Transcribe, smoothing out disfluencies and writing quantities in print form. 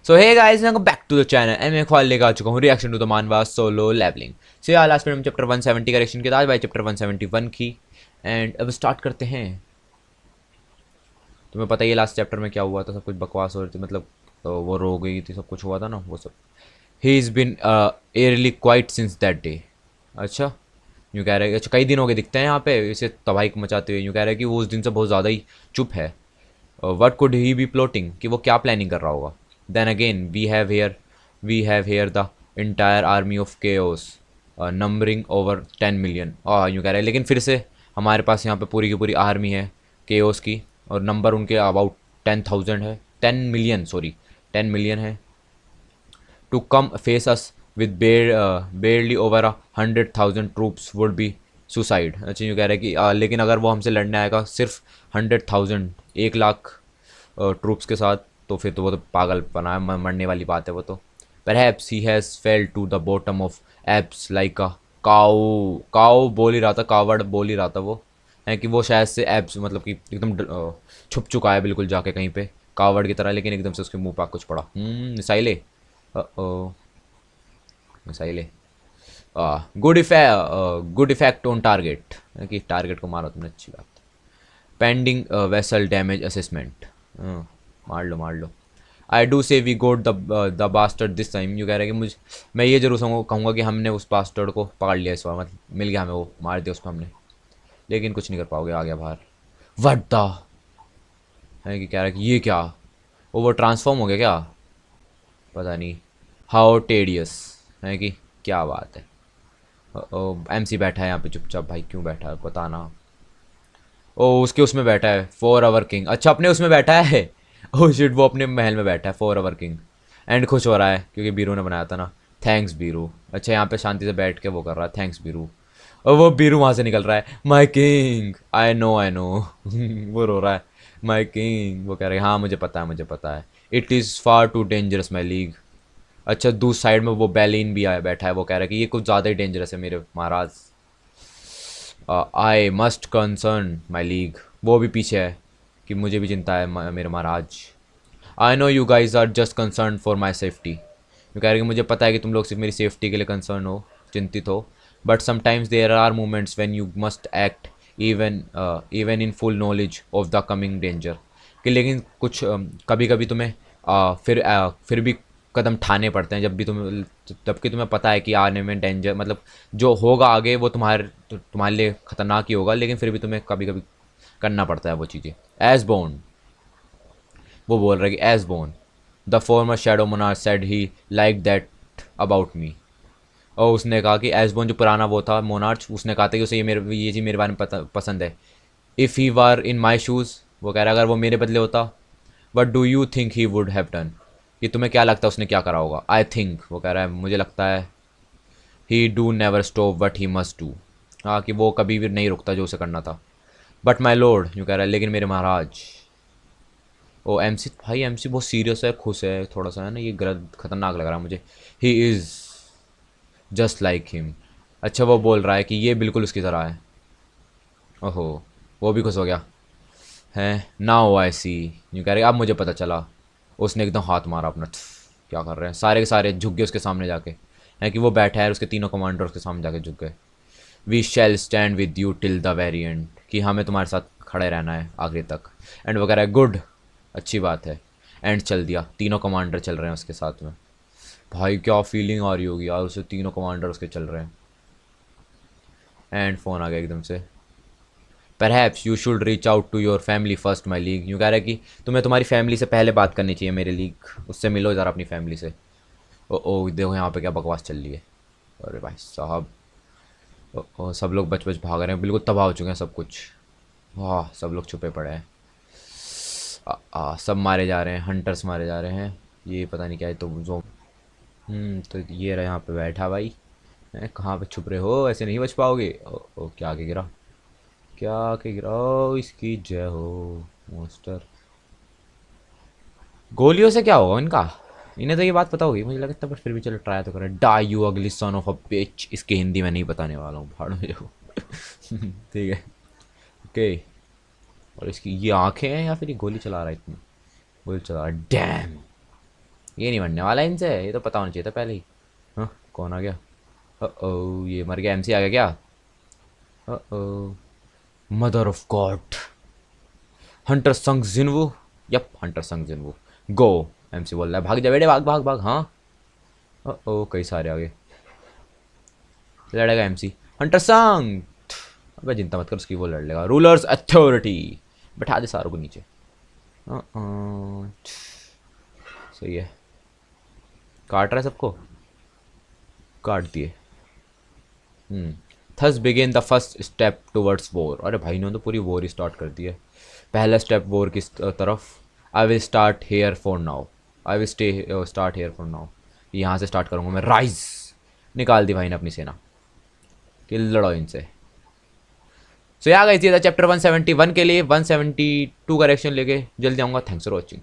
So hey guys welcome back to the channel and मैं ख्वाल लेकर आ चुका हूँ reaction to the manhwa Solo Leveling. So यार लास्ट में हम चैप्टर 170 का रिएक्शन किया था, आज भाई चैप्टर 171 की। एंड अब स्टार्ट करते हैं। तुम्हें पता ही है लास्ट चैप्टर में क्या हुआ था, सब कुछ बकवास हो रही थी, मतलब तो वो रो गई थी, सब कुछ हुआ था ना वो सब। He is been early quite since that day. अच्छा, यूँ कह रहे हैं, अच्छा कई दिन हो गए दिखते हैं यहाँ पे इसे तबाही मचाते हुए। यूँ कह रहे हैं कि वो उस दिन से बहुत ज़्यादा ही चुप है। What could he be plotting, कि वो क्या प्लानिंग कर रहा होगा। Then again we have here the entire army of chaos numbering over 10 million. यूँ कह रहे हैं, लेकिन फिर से हमारे पास यहाँ पे पूरी की पूरी आर्मी है केओस की, और नंबर उनके अबाउट 10,000 है, 10 मिलियन, सॉरी 10 मिलियन है। To come face us with barely over 100,000 troops would be suicide. अच्छा यूँ कह रहे हैं कि लेकिन अगर वो हमसे लड़ने आएगा सिर्फ 100,000, 1 लाख ट्रूप्स के साथ, तो फिर तो वो तो पागलपना है, मरने वाली बात है वो तो। Perhaps he has fell to the bottom of apes like a cow. Cow बोल ही रहा था, कावड़ बोल ही रहा था वो, है कि वो शायद से एप्स मतलब कि एकदम छुप चुका है बिल्कुल जाके कहीं पे कावड़ की तरह, लेकिन एकदम से उसके मुंह पर कुछ पड़ा। मिसाइले, ओ मिसाइले। गुड इफेक्ट ऑन टारगेट, कि टारगेट को मारा तुमने, अच्छी बात। पेंडिंग वेसल डैमेज असेसमेंट, मार लो मार लो। I do say we got the bastard this time. यू कह रहे हैं कि मुझे, मैं ये जरूर कहूँगा कि हमने उस बास्टर्ड को पकड़ लिया इस बार, मतलब मिल गया हमें, वो मार दिया उसको हमने, लेकिन कुछ नहीं कर पाओगे, आ गया बाहर। वट द, है कि कह रहा है कि ये क्या, वो ट्रांसफॉर्म हो गया क्या, पता नहीं। हाउ टेडियस, है कि क्या बात है। एमसी बैठा है यहाँ पे चुपचाप, भाई क्यों बैठा है पता ना। ओ उसके उसमें बैठा है, 4 आवर किंग, अच्छा अपने उसमें बैठा है। ओ शिट, वो अपने महल में बैठा है 4 आवर किंग। एंड खुश हो रहा है क्योंकि बीरू ने बनाया था ना। थैंक्स बीरू। अच्छा यहाँ पे शांति से बैठ के वो कर रहा है, थैंक्स बीरू। और वो बीरू वहाँ से निकल रहा है, माई किंग आई नो वो रो रहा है, माई किंग। वो कह रहे हैं हाँ मुझे पता है मुझे पता है, it is far too dangerous my liege. अच्छा दूसरी साइड में वो बैलीन भी आया बैठा है, वो कह रहा है कि ये कुछ ज़्यादा ही डेंजरस है मेरे महाराज। I must concern my league, वो भी पीछे है कि मुझे भी चिंता है मेरे महाराज। I know you guys are just concern for my safety. वो कह रहे कि मुझे पता है कि तुम लोग सिर्फ मेरी सेफ्टी के लिए कंसर्न हो, चिंतित हो। But sometimes there are moments when you must act even even in full knowledge of the coming danger. कि लेकिन कुछ कभी कभी तुम्हें फिर भी कदम ठाने पड़ते हैं, जबकि तुम्हें पता है कि आने में डेंजर, मतलब जो होगा आगे वो तुम्हारे लिए खतरनाक ही होगा, लेकिन फिर भी तुम्हें कभी कभी करना पड़ता है वो चीज़ें। एज बोन, वो बोल रहा है कि Ashborn the former shadow monarch said he like that about me. और उसने कहा कि एज बोन जो पुराना वो था मोनार्च, उसने कहा था कि उसे ये चीज़ मेरे बारे में पसंद है। If he war in my shoes, वो कह रहा है अगर वो मेरे बदले होता, what do you think he would have done, कि तुम्हें क्या लगता है उसने क्या करा होगा। आई थिंक, वो कह रहा है मुझे लगता है, ही do never stop what he must do, हाँ कि वो कभी भी नहीं रुकता जो उसे करना था। बट माई लॉर्ड, यूँ कह रहा है लेकिन मेरे महाराज। ओ एमसी, भाई एमसी बहुत सीरियस है, खुश है थोड़ा सा, है ना, ये गलत खतरनाक लग रहा है मुझे। He is just like him. अच्छा वो बोल रहा है कि ये बिल्कुल उसकी तरह है। ओहो, वो भी खुश हो गया है। नाउ आई सी, यूँ कह रहे अब मुझे पता चला। उसने एकदम हाथ मारा अपना, क्या कर रहे हैं, सारे के सारे झुक गए उसके सामने जाके, है कि वो बैठा है, उसके तीनों कमांडर उसके सामने जाके झुक गए। We shall stand with you till the very end, कि हमें तुम्हारे साथ खड़े रहना है आखिरी तक। एंड वगैरह गुड, अच्छी बात है। एंड चल दिया, तीनों कमांडर चल रहे हैं उसके साथ में। भाई क्या फीलिंग आ रही होगी यार, उसे तीनों कमांडर उसके चल रहे हैं। एंड फ़ोन आ गया एकदम से। Perhaps you should reach out to your family first my liege. यूँ कह रहा है कि तुम्हें तुम्हारी फैमिली से पहले बात करनी चाहिए मेरे लीग, उससे मिलो ज़रा अपनी फैमिली से। ओ देखो यहाँ पे क्या बकवास चल रही है। अरे भाई साहब, सब लोग बच बच भाग रहे हैं, बिल्कुल तबाह हो चुके हैं सब कुछ। वाह सब लोग छुपे पड़े हैं। सब मारे जा रहे हैं, हंटर्स मारे जा रहे हैं। ये पता नहीं क्या है, तो जो तो ये रहा यहाँ पे बैठा भाई, हैं कहाँ पे छुप रहे हो, ऐसे नहीं बच पाओगे। ओ क्या आके गिरा, क्या आके गिरा, ओ इसकी जय हो मोस्टर। गोलियों से क्या होगा इनका, इन्हें तो ये बात पता होगी मुझे लगता है, पर फिर भी चलो ट्राई तो करें। डाई यू अगली सन ऑफ अ बिच, इसके हिंदी में नहीं बताने वाला हूँ, भाड़ में जाओ। ठीक है, ओके। और इसकी ये आंखें हैं या फिर ये गोली चला रहा है, इतनी गोली चला रहा है, डैम। ये नहीं मरने वाला इनसे, ये तो पता होना चाहिए था पहले ही। हाँ कौन आ गया? ओ ये मर गया, एमसी आ गया क्या? ओ मदर ऑफ गॉड, हंटर संग जिनवू। यप हंटर संग जिनवू। गो। एमसी बोल रहा है भाग जा बेटे, भाग भाग भाग। हाँ ओ कई सारे आ गए। लड़ेगा एमसी। हंटर संग। अबे चिंता मत कर, उसकी वो लड़ लेगा। Rulers authority. बैठा दे सारों को नीचे। सही है। काट रहा है सबको, काट दिए। Thus begin the first step towards war. अरे भाई ने तो पूरी वॉर ही स्टार्ट कर दी है। पहला स्टेप वॉर की तरफ। I will start here for now. I will start here for now. यहाँ से स्टार्ट करूँगा मैं। राइज। निकाल दी भाई ने अपनी सेना कि लड़ो इनसे। सो यहाँ गई थी चैप्टर 171 के लिए 172 का रिएक्शन लेके जल्दी आऊँगा। Thanks for watching.